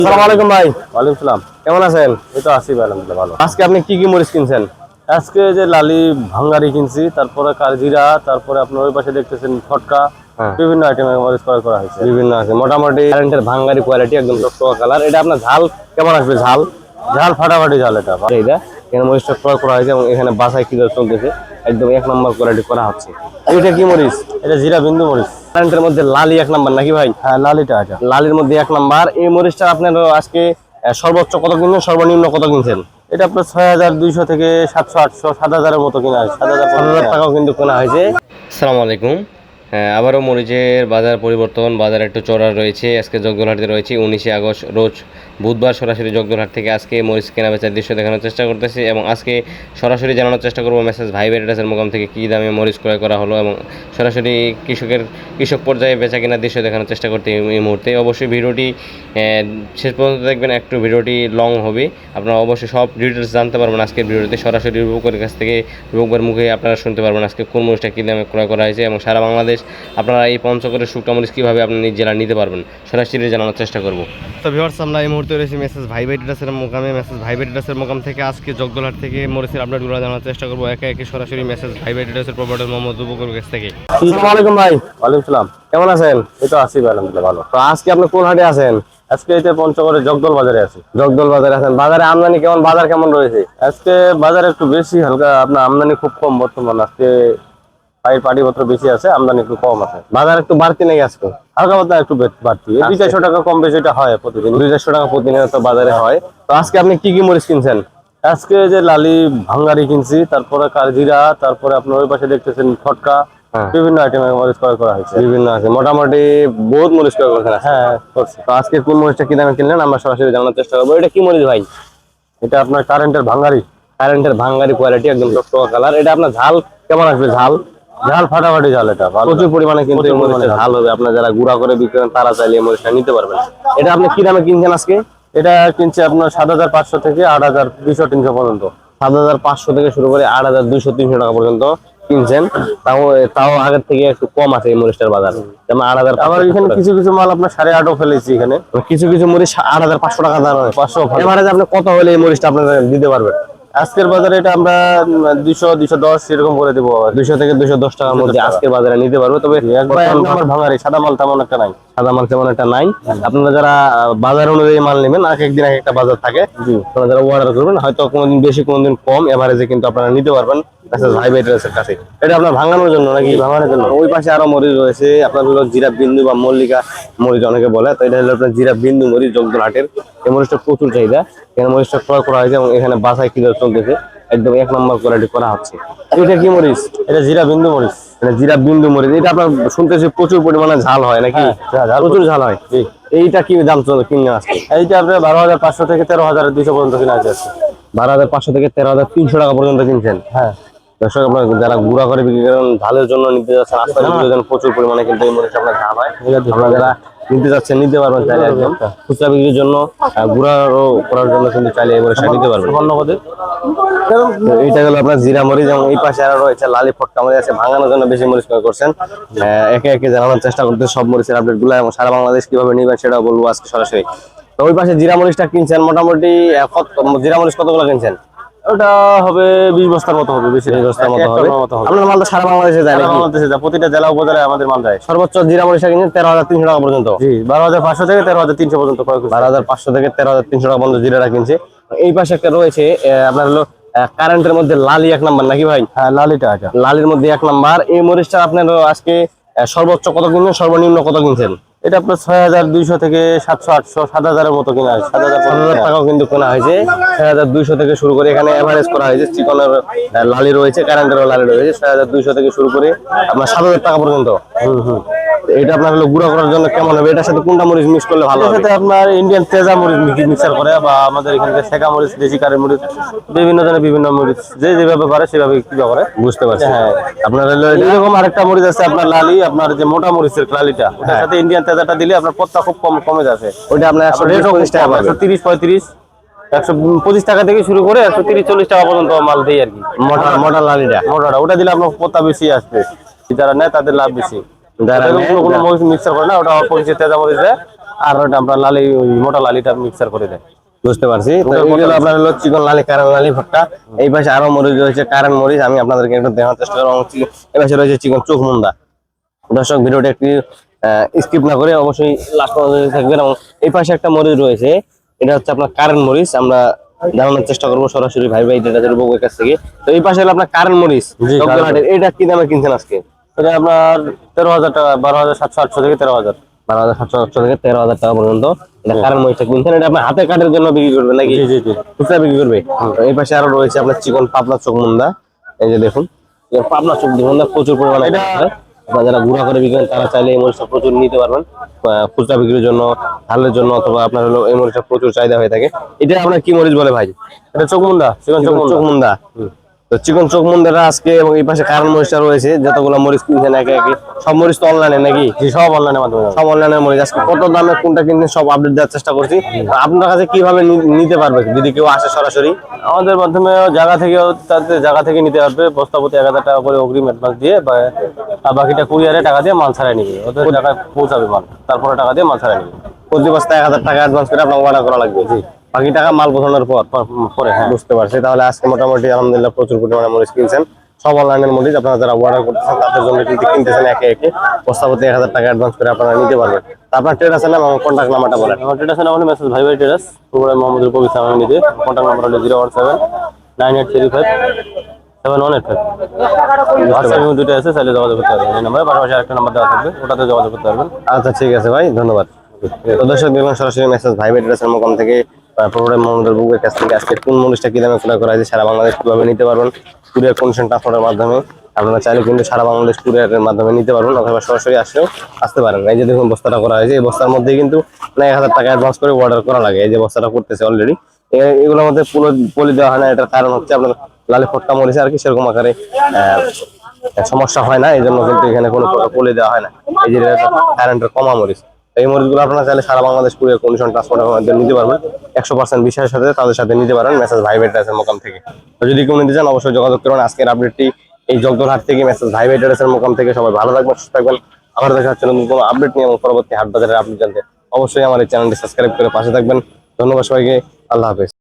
আসসালামু আলাইকুম ভাই। ওয়ালাইকুম সালাম। কেমন আছেন? এই তো আছি ভাই, আলহামদুলিল্লাহ ভালো। আজকে আপনি কি কি মরিচ কিনছেন? আজকে যে লালি ভাঙ্গারি কিনছি, তারপরে কারজিরা, তারপরে আপনার ওই পাশে দেখতেছেন ফটকা, হ্যাঁ, বিভিন্ন আইটেমের মরিচ ক্রয় করা হয়েছে। বিভিন্ন আছে মোটামুটি কারেন্টের ভাঙ্গারি কোয়ালিটি একদম টকটকা কালার। এটা আপনার ঝাল কেমন আসবে? ঝাল ঝাল ফাটাফাটি ঝাল এটা। এইটা এখানে মরিচটা ক্রয় করা হয়েছে এবং এখানে বাসায় কি চলতেছে, একদম এক নম্বর কোয়ালিটি করা হচ্ছে। এটা কি মরিচ? এটা জিরা বিন্দু মরিচ। কারেন্টের মধ্যে লালি এক নাম্বার নাকি ভাই? হ্যাঁ, লালিটা এটা। লালির মধ্যে এক নাম্বার। এই মরিচটা আপনার আজকে সর্বোচ্চ কত কিনছেন, সর্বনিম্ন কত কিনছেন? এটা আপনার 6200 থেকে 700 800 7000-এর মতো কিনা হয়। 7000 টাকাও কিন্তু কেনা হয়েছে। আসসালামু আলাইকুম। হ্যাঁ, আবারও মরিচের বাজার পরিবর্তন, বাজার একটু চড়া রয়েছে। আজকে জগদলহাটে রয়েছে 19 আগস্ট রোজ বুধবার। সরাসরি জগদলহাট থেকে আজকে মরিচ কেনা বেচার দৃশ্য দেখানোর চেষ্টা করতেছি এবং আজকে সরাসরি জানানোর চেষ্টা করবো মেসেজ ভাই বেটাসের মোকাম থেকে কী দামে মরিচ ক্রয় করা হলো এবং সরাসরি কৃষক পর্যায়ে বেচা কেনার দৃশ্য দেখানোর চেষ্টা করতে এই মুহূর্তে। অবশ্যই ভিডিওটি শেষ পর্যন্ত দেখবেন, একটু ভিডিওটি লং হবে। আপনারা অবশ্যই সব ডিটেলস জানতে পারবেন আজকের ভিডিওতে। সরাসরি রূপকের কাছ থেকে, রূপকের মুখে আপনারা শুনতে পারবেন আজকে কোন মরিচটা কী দামে ক্রয় করা হয়েছে এবং সারা বাংলাদেশ আপনারা এই পঞ্চগড়ের শুকনা মরিচ কীভাবে আপনি নিজ জেলা নিতে পারবেন সরাসরি জানানোর চেষ্টা করবো। তো ভিউয়ার্স, আমরা এই মুহূর্তে রয়েছি মেসেজ ভাই বেটাসের মোকামে। মেসেজ ভাই বেটাসের মোকাম থেকে আজকে জগদলহাট থেকে মরিচের আপডেটগুলো জানার চেষ্টা করবো একে একে সরাসরি মেসেজ ভাই বেটাসের প্রোভাইডার মোহাম্মদ রূপকের কাছ থেকে। আসসালামু আলাইকুম ভাই। ওয়ালাইকুম সালাম। কেমন আছেন? এই তো আছি ভাই, আলহামদুলিল্লাহ ভালো। তো আজকে আপনি কোন হাটে আছেন? আজকে এটা পঞ্চগড়ের জগদল বাজারে আছি। জগদল বাজারে আছেন। বাজারে আমদানি কেমন, বাজার কেমন রয়েছে? আজকে বাজার একটু বেশি, হালকা আপনার আমদানি খুব কম বর্তমান। আজকে পাটিপত্র বেশি আছে, আমদানি একটু কম আছে। বাজার একটু বাড়তি নাকি আজকে? হালকা পাতলা একটু বাড়তি, 200 টাকা কম বেশি এটা হয় প্রতিদিন। 200 টাকা প্রতিনিয়ত বাজারে হয়। তো আজকে আপনি কি কি মরিচ কিনছেন? আজকে যে লালি ভাঙ্গারি কিনছি, তারপরে কারজিরা, তারপরে আপনার ওই পাশে দেখতেছেন ফটকা, হ্যাঁ, বিভিন্ন আইটেমের মরিচ ক্রয় করা হয়েছে। বিভিন্ন আছে মোটামুটি বহুত মরিচ ক্রয় করছেন। হ্যাঁ, করছি। তো আজকে কোন মরিচটা কি দামে কিনলেন আমরা সরাসরি জানার চেষ্টা করবো। এটা কি মরিচ ভাই? এটা আপনার কারেন্টের ভাঙ্গারি। কারেন্টের ভাঙ্গারি কোয়ালিটি একদম টকটকা কালার। এটা আপনার ঝাল কেমন আসবে? ঝাল ঝাল ফাটাফাটি ঝাল এটা, প্রচুর পরিমাণে কিন্তু এই মরিচটা ঝাল হবে। আপনার যারা গুঁড়া করে বিক্রি করেন তারা চাইলে এই মরিচটা নিতে পারবেন। এটা আপনি কি দামে কিনছেন আজকে? এটা কিনছে আপনার 7500 থেকে 8200-300 পর্যন্ত। 7500 থেকে শুরু করে 8200-300 টাকা পর্যন্ত কিনছেন। তাও তাও আগের থেকে একটু কম আছে এই মরিচটার বাজার। যেমন 8000। আবার এখানে কিছু কিছু মাল আপনার 8.5 ফেলেছি এখানে। কিছু কিছু মরিচ 8500 টাকা দাম হয়। 500 এভারেজ আপনি কত হলে এই মরিচটা আপনারা দিতে পারবেন? আজকের বাজারে এটা আমরা 200-210 এরকম করে দেবো। 200 থেকে 210 টাকার মধ্যে আজকের বাজারে নিতে পারবো। তবে একবার ভাঙারি, সাদা মাল তেমন একটা নাই। সাদা মাল তেমন একটা নাই। আপনারা যারা বাজার অনুযায়ী মাল নেবেন, এক একদিন এক একটা বাজার থাকে, আপনারা যারা অর্ডার করবেন হয়তো কোনোদিন বেশি কোনোদিন কম, এভারেজে কিন্তু আপনারা নিতে পারবেন ভাই বেটাসের কাছে। এটা আপনার ভাঙানোর জন্য নাকি? ভাঙানোর জন্য। ওই পাশে আরো মরিচ রয়েছে আপনার হলো জিরা বিন্দু বা মল্লিকা মরিচ অনেকে বলে। তো এটা হলো আপনার জিরা বিন্দু মরিচ। জগদলহাটের এই মরিচটা প্রচুর চাহিদা। এখানে মরিচটা ক্রয় করা হয়েছে এবং এখানে বাসায় কি চলতেছে, একদম এক নম্বর কোয়ালিটি করা হচ্ছে। এটা কি মরিচ? এটা জিরা বিন্দু মরিচ। এটা জিরা বিন্দু মরিচ। এটা আপনার শুনতেছি প্রচুর পরিমাণে ঝাল হয় নাকি? প্রচুর ঝাল হয়। এইটা কি দাম চলে কিনে আসছে? এইটা আপনার 12500 থেকে 13200 পর্যন্ত কিনা আছে। 12500 থেকে 13300 টাকা পর্যন্ত কিনছেন। হ্যাঁ, দর্শক, আপনার যারা গুঁড়া করে বিক্রি করেন, ঝালের জন্য নিতে যাচ্ছেন, আস্তে আস্তে প্রচুর পরিমাণে কিন্তু এই মরিচ আপনার ঝাল হয়। আপনারা যারা নিতে যাচ্ছেন নিতে পারবেন চাইলে, একদম খুচরা বিক্রির জন্য, গুঁড়ারও করার জন্য কিন্তু চাইলে এই মরিচটা নিতে পারবেন। এইটা গেল আপনার জিরা মরিচ এবং এই পাশে আরো রয়েছে লালি ফটকা মরিচ আছে। ভাঙানোর জন্য বেশি মরিচ ক্রয় করছেন। একে একে জানানোর চেষ্টা করতে সব মরিচের আপডেট গুলো এবং সারা বাংলাদেশ কিভাবে নিবেন সেটাও বলবো আজকে সরাসরি। তো ওই পাশে জিরা মরিচটা কিনছেন মোটামুটি জিরা মরিচ কতগুলো কিনছেন? ওটা হবে 20 বস্তার মতো হবে, বেশি 20 বস্তার মতো হবে। আপনার মালটা সারা বাংলাদেশে যায় নাকি? বাংলাদেশে যায়, প্রতিটা জেলা উপজেলায় আমাদের মাল যায়। সর্বোচ্চ জিরা মরিচটা কিনছেন 13300 টাকা পর্যন্ত। জি, 12500 থেকে 13500 পর্যন্ত ক্রয় করছি। 12500 থেকে 13300 টাকা পর্যন্ত জিরাটা কিনছে। এই পাশে একটা রয়েছে আপনার হলো কারেন্টের মধ্যে লালি এক নাম্বার নাকি ভাই? হ্যাঁ, লালিটা এটা। লালির মধ্যে এক নাম্বার। এই মরিচটা আপনার আজকে সর্বোচ্চ কত কিনছেন, সর্বনিম্ন কত কিনছেন? এটা আপনার 6200 থেকে 700-800 7000-এর মতো কিনা হয়। 7000 টাকাও কিন্তু কেনা হয়েছে। 6200 থেকে শুরু করে এখানে এভারেজ করা হয়েছে। চিকনের লালি রয়েছে, কারেন্টেরও লালি রয়েছে। 6200 থেকে শুরু করে আপনার 7000 টাকা পর্যন্ত। এটা আপনার হলো গুঁড়া করার জন্য কেমন হবে? এটার সাথে কোনটা মরিচ মিক্স করলে ভালো হবে? সাথে আপনার ইন্ডিয়ান তেজা মরিচ মিক্সার করে, বা আমাদের এখানে শেখা মরিচ, দেশি কারি মরিচ, বিভিন্ন ধরনের বিভিন্ন মরিচ যে যেভাবে পারে সেভাবে কি করে। বুঝতে পারছি। হ্যাঁ, আপনার হলো এরকম আরেকটা মরিচ আছে আপনার লালি, আপনার যে মোটা মরিচের লালিটা, ওটার সাথে ইন্ডিয়ান তেজাটা দিলে আপনার পত্তা খুব কমে যাচ্ছে। ওইটা আপনার 130 টাকা পাবেন। 130-35, 125 টাকা থেকে শুরু করে 130-40 টাকা পর্যন্ত মাল দেই আর কি। মোটা লালিটা, মোটাটা ওটা দিলে আপনার পত্তা বেশি আসবে। যারা নেয় তাদের লাভ বেশি। যারা কোনো মরিচ মিক্সার করে না, ওটা অল্প কিছু তেজা মরিচ দেয়, আর ওটা আপনার লালি ওই মোটা লালিটা মিক্সার করে দেয়। বুঝতে পারছি। তো এগুলো আপনার হলো চিকন লালি, কারণ লালি ভুট্টা। এই পাশে আরো মরিচ রয়েছে, কারণ মরিচ, আমি আপনাদেরকে একটু দেখানোর চেষ্টা করবো। এই পাশে রয়েছে চিকন চোখ মুন্দা। দর্শক ভিডিওটা একটু স্কিপ না করে অবশ্যই লাস্ট পর্যন্ত থাকবেন। এবং এই পাশে একটা মরিচ রয়েছে, এটা হচ্ছে আপনার কারেন্ট মরিচ। আমরা জানানোর চেষ্টা করবো সরাসরি ভাই বউয়ের কাছ থেকে। তো এই পাশে হলো আপনার কারেন্ট মরিচ জি, জগদলহাটের। এটা কি দামে কিনছেন আজকে? এটা আপনার 13,000 টাকা, 12,700 থেকে 13,000। 12,700 থেকে 13,000 টাকা পর্যন্ত এটা কারেন্ট মরিচটা কিনছেন। এটা আপনার হাতে কাটার জন্য বিক্রি করবে নাকি? জি জি জি। খুচরা বিক্রি করবে। তো এই পাশে আরো রয়েছে আপনার চিকন পাবনা চোখ মুন্দা। এই যে দেখুন, এই পাবনা চোখ মুন্দা প্রচুর পরিমাণে এটা হয়। আপনারা যারা গুঁড়া করে বিক্রেন তারা চাইলে এই মরিচটা প্রচুর নিতে পারবেন খুচরা বিক্রির জন্য, ঢালের জন্য, অথবা আপনার হলো এই মরিচটা প্রচুর চাহিদা হয়ে থাকে। এটা আপনার কি মরিচ বলে ভাই? এটা চোখমুন্দা, চিকন চোখমুন্দা। চোখ মুন্দা। তো চিকন চোখ মুন্দাটা আজকে, এবং এই পাশে কারণ মরিচটা রয়েছে, যতগুলো মরিচ কিনছেন একে একে। সব মরিচ তো অনলাইনে নাকি? জি, সব অনলাইনের মাধ্যমে। সব অনলাইনের মরিচ। আজকে কত দামে কোনটা কিনছেন সব আপডেট দেওয়ার চেষ্টা করছি। আপনার কাছে কিভাবে নিতে পারবে যদি কেউ আসে সরাসরি? আমাদের মাধ্যমে জায়গা থেকে নিতে পারবে। বস্তাপতি 1,000 টাকা করে অগ্রিম অ্যাডভান্স দিয়ে, আর বাকিটা কুরিয়ারে টাকা দিয়ে মাল ছাড়াই নিবে। ওদের টাকায় পৌঁছাবে মাল, তারপরে টাকা দিয়ে মাল ছাড়াই নিবে। প্রতি বস্তায় 1,000 টাকা অ্যাডভান্স করে আপনার অর্ডার করা লাগবে। জি। বাকি টাকা মাল পৌঁছানোর পর পরে হ্যাঁ। বুঝতে পারছি। তাহলে আজকে মোটামুটি আলহামদুলিল্লাহ প্রচুর পরিমাণে মরিচ কিনছেন। সব অনলাইনের মরিচ। আপনারা যারা অর্ডার করতেছেন তাদের জন্য কিন্তু কিনতেছেন একে একে। বস্তাপতি 1,000 টাকা অ্যাডভান্স করে আপনারা নিতে পারবেন। তো আপনার ট্রেড আছে না? আমার কন্ট্যাক্ট নাম্বারটা বলেন। আমার ট্রেডার্স নাম হলো মেসেজ ভাই ট্রেডার্স, পুরো মোহাম্মদুল কবির সামনে নিতে। কন্ট্যাক্ট নাম্বার হলো 017-9835-7185। হোয়াটসঅ্যাপ দুটো আছে, চাইলে যোগাযোগ করতে পারবেন। এই নাম্বারে পাশাপাশি আরেকটা নাম্বার দেওয়া থাকবে, ওটাতে যোগাযোগ করতে পারবেন। আচ্ছা ঠিক আছে ভাই, ধন্যবাদ। তো দর্শক দেখবেন সরাসরি মেসেজ ভাই ট্রেডার্সের মোকাম থেকে, প্রোগ্রাম মোহাম্মদের বুকের কাছ থেকে আজকে কোন মরিচটা কি দামে ক্রয় করা হয়েছে, সারা বাংলাদেশ কিভাবে নিতে পারবেন কুরিয়ার কন্ডিশন ট্রান্সপোর্টের মাধ্যমে। আপনারা চাইলে কিন্তু সারা বাংলাদেশ কুরিয়ারের মাধ্যমে নিতে পারবেন, অথবা সরাসরি আসতে পারেন। এই যে দেখুন বস্তাটা করা হয়েছে, এই বস্তার মধ্যে কিন্তু 1,000 টাকা অ্যাডভান্স করে অর্ডার করা লাগে। এই যে বস্তাটা করতেছে অলরেডি। এগুলোর মধ্যে পলি দেওয়া হয় না, এটার কারণ হচ্ছে আপনার লালি ফটকা মরিচে আর কি সেরকম আকারে সমস্যা হয় না, এই জন্য কিন্তু এখানে কোনো পলি দেওয়া হয় না। এই যে কারেন্টের কমা মরিচ, এই মরিচগুলো আপনারা চাইলে সারা বাংলাদেশ কুরিয়ার কন্ডিশন ট্রান্সপোর্টের মাধ্যমে নিতে পারবেন। 100% বিশ্বাসের সাথে তাদের সাথে নিতে পারেন মেসেজ ভাই ট্রেডার্সের মোকাম থেকে। তো যদি কেউ নিতে চান অবশ্যই যোগাযোগ করুন। আজকের আপডেটটি এই জগদলহাট থেকে মেসেজ ভাই ট্রেডার্সের মোকাম থেকে। সবাই ভালো থাকবেন, সুস্থ থাকবেন। আবার দেখা হচ্ছে নতুন কোনো আপডেট নিয়ে এবং পরবর্তী হাট বাজারের আপডেট জানতে অবশ্যই আমার এই চ্যানেলটি সাবস্ক্রাইব করে পাশে থাকবেন। ধন্যবাদ সবাইকে, আল্লাহ হাফেজ।